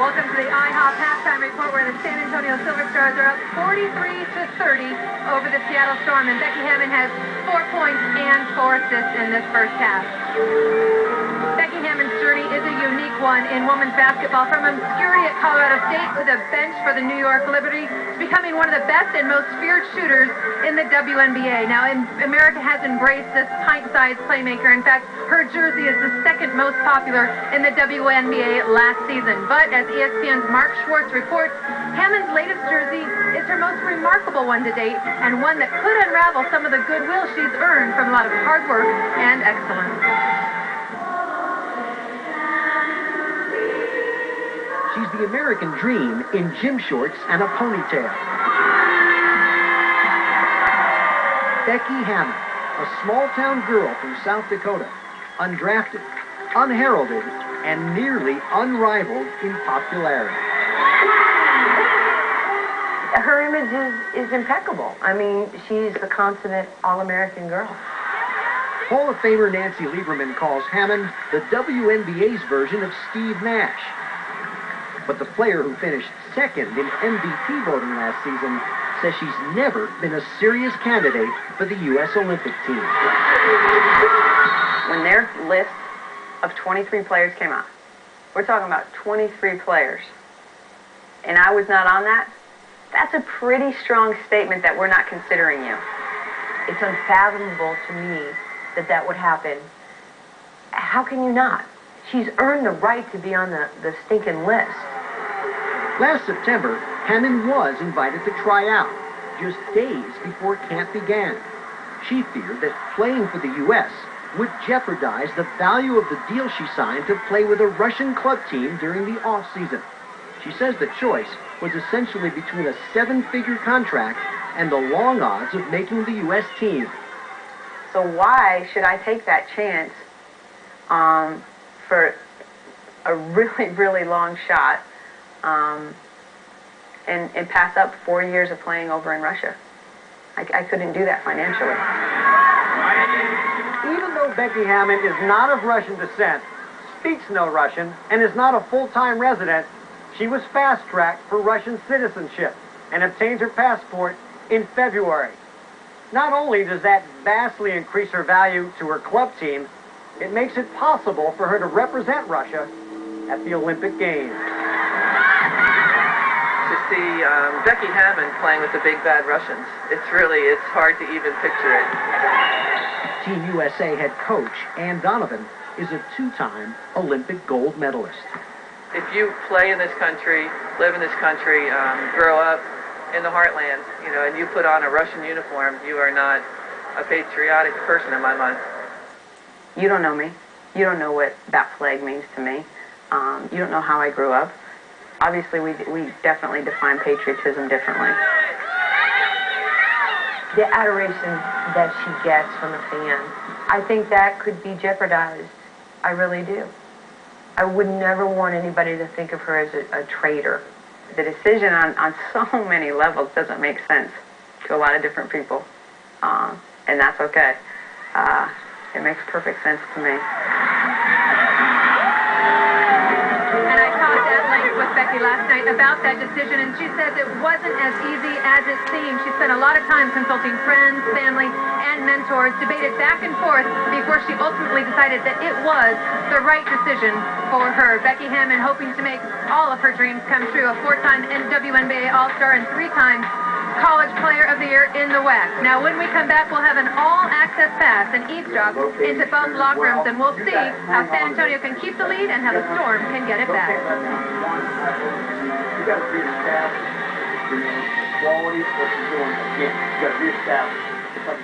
Welcome to the IHOP halftime report where the San Antonio Silver Stars are up 43-30 over the Seattle Storm. And Becky Hammon has 4 points and 4 assists in this first half. Becky Hammon's journey is a unique one in women's basketball. From obscurity at Colorado State to the bench for the New York Liberty to becoming one of the best and most feared shooters in the WNBA. Now, America has embraced this pint-sized playmaker. In fact, her jersey is the second most popular in the WNBA last season. But as ESPN's Mark Schwartz reports, Hammon's latest jersey is her most remarkable one to date, and one that could unravel some of the goodwill she's earned from a lot of hard work and excellence. She's the American dream in gym shorts and a ponytail. Becky Hammon, a small-town girl from South Dakota, undrafted, unheralded, and nearly unrivaled in popularity. Her image is impeccable. I mean, she's the consummate all-American girl. Hall of Famer Nancy Lieberman calls Hammon the WNBA's version of Steve Nash. But the player who finished second in MVP voting last season says she's never been a serious candidate for the U.S. Olympic team. When their list of 23 players came out, we're talking about 23 players, and I was not on that, that's a pretty strong statement that we're not considering you. It's unfathomable to me that that would happen. How can you not? She's earned the right to be on the stinking list. Last September, Hammon was invited to try out, just days before camp began. She feared that playing for the U.S. would jeopardize the value of the deal she signed to play with a Russian club team during the off-season. She says the choice was essentially between a 7-figure contract and the long odds of making the U.S. team. So why should I take that chance for a really, really long shot and pass up 4 years of playing over in Russia? I couldn't do that financially. Even though Becky Hammon is not of Russian descent, speaks no Russian, and is not a full-time resident, she was fast-tracked for Russian citizenship and obtained her passport in February. Not only does that vastly increase her value to her club team, it makes it possible for her to represent Russia at the Olympic Games. To see Becky Hammon playing with the big bad Russians, it's hard to even picture it. Team USA head coach Ann Donovan is a 2-time Olympic gold medalist. If you play in this country, live in this country, grow up in the heartland, and you put on a Russian uniform, you are not a patriotic person in my mind. You don't know me. You don't know what that flag means to me. You don't know how I grew up. Obviously, we definitely define patriotism differently. The adoration that she gets from the fans, I think that could be jeopardized. I really do. I would never want anybody to think of her as a traitor. The decision on so many levels doesn't make sense to a lot of different people, and that's okay. It makes perfect sense to me. And I talked at length with Becky last night about that decision, and she says it wasn't as easy as it seemed. She spent a lot of time consulting friends, family, and mentors, debated back and forth before she ultimately decided that it was the right decision for her. Becky Hammon hoping to make all of her dreams come true, a 4-time WNBA All-Star and 3 times College Player of the Year in the West. Now, when we come back, we'll have an all-access pass and eavesdrop into both locker rooms, and we'll see how San Antonio can keep the lead and how the Storm can get it back. You got to reestablish quality of what you're doing again. You got to reestablish. It's like